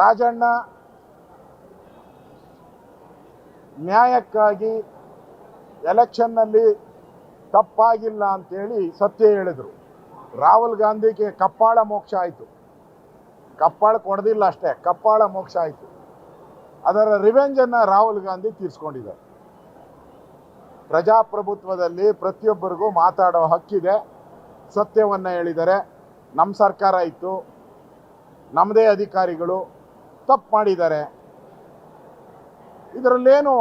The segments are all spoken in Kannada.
ರಾಜಣ್ಣ ನ್ಯಾಯಕ್ಕಾಗಿ ಎಲೆಕ್ಷನ್ನಲ್ಲಿ ತಪ್ಪಾಗಿಲ್ಲ ಅಂತೇಳಿ ಸತ್ಯ ಹೇಳಿದರು. ರಾಹುಲ್ ಗಾಂಧಿಗೆ ಕಪ್ಪಾಳ ಮೋಕ್ಷ ಆಯಿತು. ಕಪ್ಪಾಳ ಕೊಡದಿಲ್ಲ ಅಷ್ಟೇ, ಕಪ್ಪಾಳ ಮೋಕ್ಷ ಆಯಿತು. ಅದರ ರಿವೆಂಜನ್ನು ರಾಹುಲ್ ಗಾಂಧಿ ತೀರಿಸ್ಕೊಂಡಿದ್ದಾರೆ. ಪ್ರಜಾಪ್ರಭುತ್ವದಲ್ಲಿ ಪ್ರತಿಯೊಬ್ಬರಿಗೂ ಮಾತಾಡೋ ಹಕ್ಕಿದೆ. ಸತ್ಯವನ್ನು ಹೇಳಿದರೆ ನಮ್ಮ ಸರ್ಕಾರ ಇತ್ತು, ನಮ್ಮದೇ ಅಧಿಕಾರಿಗಳು ತಪ್ಪು ಮಾಡಿದ್ದಾರೆ, ಇದರಲ್ಲೇನು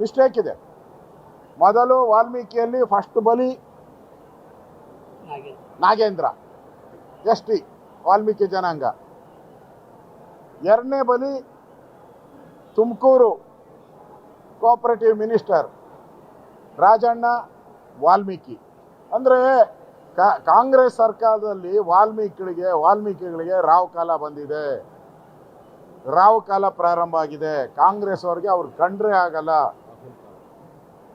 ಮಿಸ್ಟೇಕ್ ಇದೆ? ಮೊದಲು ವಾಲ್ಮೀಕಿಯಲ್ಲಿ ಫಸ್ಟ್ ಬಲಿ ನಾಗೇಂದ್ರ, ಎಸ್.ಟಿ. ವಾಲ್ಮೀಕಿ ಜನಾಂಗ. ಎರಡನೇ ಬಲಿ ತುಮಕೂರು ಕೋಆಪರೇಟಿವ್ ಮಿನಿಸ್ಟರ್ ರಾಜಣ್ಣ ವಾಲ್ಮೀಕಿ. ಅಂದರೆ ಕಾಂಗ್ರೆಸ್ ಸರ್ಕಾರದಲ್ಲಿ ವಾಲ್ಮೀಕಿಗಳಿಗೆ ರಾವ್ ಕಾಲ ಬಂದಿದೆ, ರಾವ್ ಕಾಲ ಪ್ರಾರಂಭ ಆಗಿದೆ. ಕಾಂಗ್ರೆಸ್ ಅವ್ರಿಗೆ ಅವ್ರು ಕಂಡ್ರೆ ಆಗಲ್ಲ.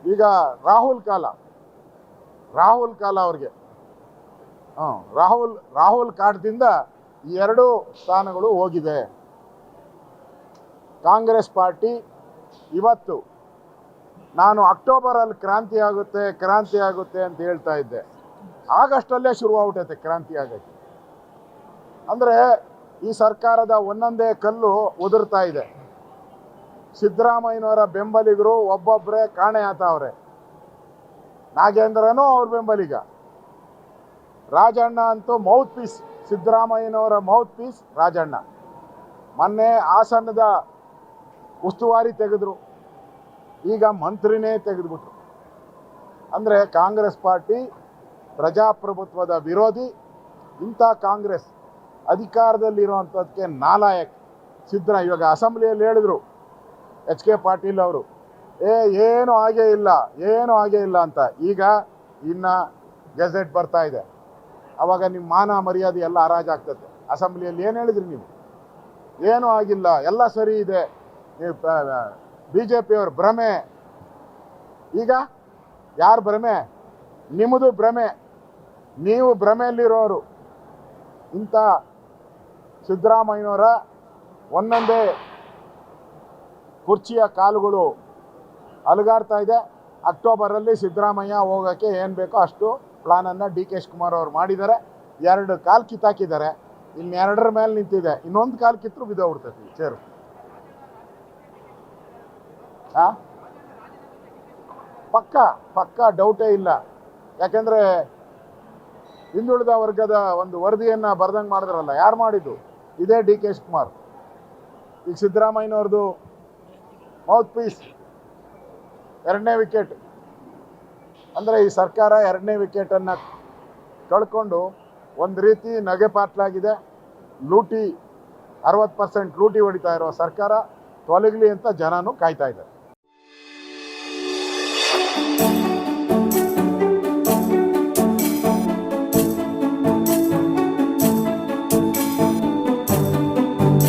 ಈಗ ರಾಹುಲ್ ಕಾಲ ಅವ್ರಿಗೆ ರಾಹುಲ್ ಕಾಟದಿಂದ ಈ ಎರಡೂ ಸ್ಥಾನಗಳು ಹೋಗಿದೆ. ಕಾಂಗ್ರೆಸ್ ಪಾರ್ಟಿ ಇವತ್ತು ನಾನು ಅಕ್ಟೋಬರಲ್ಲಿ ಕ್ರಾಂತಿ ಆಗುತ್ತೆ ಅಂತ ಹೇಳ್ತಾ ಇದ್ದೆ. ಆಗಸ್ಟಲ್ಲೇ ಶುರುವಾಗ್ಬಿಟ್ಟೈತೆ ಕ್ರಾಂತಿ ಆಗೋಕ್ಕೆ. ಅಂದರೆ ಈ ಸರ್ಕಾರದ ಒಂದೊಂದೇ ಕಲ್ಲು ಉದುರ್ತಾ ಇದೆ. ಸಿದ್ದರಾಮಯ್ಯನವರ ಬೆಂಬಲಿಗರು ಒಬ್ಬೊಬ್ಬರೇ ಕಾಣೆ ಆತವ್ರೆ. ನಾಗೇಂದ್ರನೂ ಅವ್ರ ಬೆಂಬಲಿಗ, ರಾಜಣ್ಣ ಅಂತೂ ಮೌತ್ ಪೀಸ್, ಸಿದ್ದರಾಮಯ್ಯನವರ ಮೌತ್ ಪೀಸ್ ರಾಜಣ್ಣ. ಮೊನ್ನೆ ಹಾಸನದ ಉಸ್ತುವಾರಿ ತೆಗೆದ್ರು, ಈಗ ಮಂತ್ರಿನೇ ತೆಗೆದುಬಿಟ್ರು. ಅಂದರೆ ಕಾಂಗ್ರೆಸ್ ಪಾರ್ಟಿ ಪ್ರಜಾಪ್ರಭುತ್ವದ ವಿರೋಧಿ. ಇಂಥ ಕಾಂಗ್ರೆಸ್ ಅಧಿಕಾರದಲ್ಲಿರುವಂಥದ್ದಕ್ಕೆ ನಾಲಾಯಕ್. ಇವಾಗ ಅಸೆಂಬ್ಲಿಯಲ್ಲಿ ಹೇಳಿದರು ಎಚ್.ಕೆ. ಪಾಟೀಲ್ ಅವರು, ಏನೂ ಆಗೇ ಇಲ್ಲ ಅಂತ. ಈಗ ಇನ್ನು ಗೆಜೆಟ್ ಬರ್ತಾ ಇದೆ, ಆವಾಗ ನಿಮ್ಮ ಮಾನ ಮರ್ಯಾದೆ ಎಲ್ಲ ಹರಾಜಾಗ್ತದೆ. ಅಸೆಂಬ್ಲಿಯಲ್ಲಿ ಏನು ಹೇಳಿದ್ರಿ ನೀವು? ಏನೂ ಆಗಿಲ್ಲ, ಎಲ್ಲ ಸರಿ ಇದೆ, BJP-ಯವ್ರ ಭ್ರಮೆ. ಈಗ ಯಾರು ಭ್ರಮೆ? ನಿಮ್ಮದು ಭ್ರಮೆ, ನೀವು ಭ್ರಮೆಯಲ್ಲಿರೋರು. ಇಂಥ ಸಿದ್ದರಾಮಯ್ಯನವರ ಒಂದೊಂದೇ ಕುರ್ಚಿಯ ಕಾಲುಗಳು ಅಲುಗಾಡ್ತಾ ಇದೆ. ಅಕ್ಟೋಬರಲ್ಲಿ ಸಿದ್ದರಾಮಯ್ಯ ಹೋಗೋಕ್ಕೆ ಏನು ಬೇಕೋ ಅಷ್ಟು ಪ್ಲಾನನ್ನು ಡಿ ಕೆ ಶಿವಕುಮಾರ್ ಅವರು ಮಾಡಿದ್ದಾರೆ. 2 ಕಾಲು ಕಿತ್ತಾಕಿದ್ದಾರೆ, ಇನ್ನೆರಡರ ಮೇಲೆ ನಿಂತಿದೆ. ಇನ್ನೊಂದು ಕಾಲು ಕಿತ್ತರೂ ಬಿದ್ದೋಗ್ಬಿಡ್ತೈತಿ ಚೇರು. ಪಕ್ಕ ಡೌಟೇ ಇಲ್ಲ. ಯಾಕೆಂದರೆ ಹಿಂದುಳಿದ ವರ್ಗದ ಒಂದು ವರದಿಯನ್ನು ಬರ್ದಂಗೆ ಮಾಡಿದ್ರಲ್ಲ, ಯಾರು ಮಾಡಿದ್ದು? ಇದೇ ಡಿ ಕೆ ಶಿವಕುಮಾರ್. ಈಗ ಸಿದ್ದರಾಮಯ್ಯನವ್ರದ್ದು ಮೌತ್ ಪೀಸ್ 2ನೇ ವಿಕೆಟ್. ಅಂದರೆ ಈ ಸರ್ಕಾರ 2ನೇ ವಿಕೆಟನ್ನು ಕಳ್ಕೊಂಡು ಒಂದು ರೀತಿ ನಗೆಪಾಟ್ಲಾಗಿದೆ. ಲೂಟಿ 60% ಲೂಟಿ ಹೊಡಿತಾ ಇರೋ ಸರ್ಕಾರ ತೊಲಗಲಿ ಅಂತ ಜನನೂ ಕಾಯ್ತಾ ಇದ್ದಾರೆ.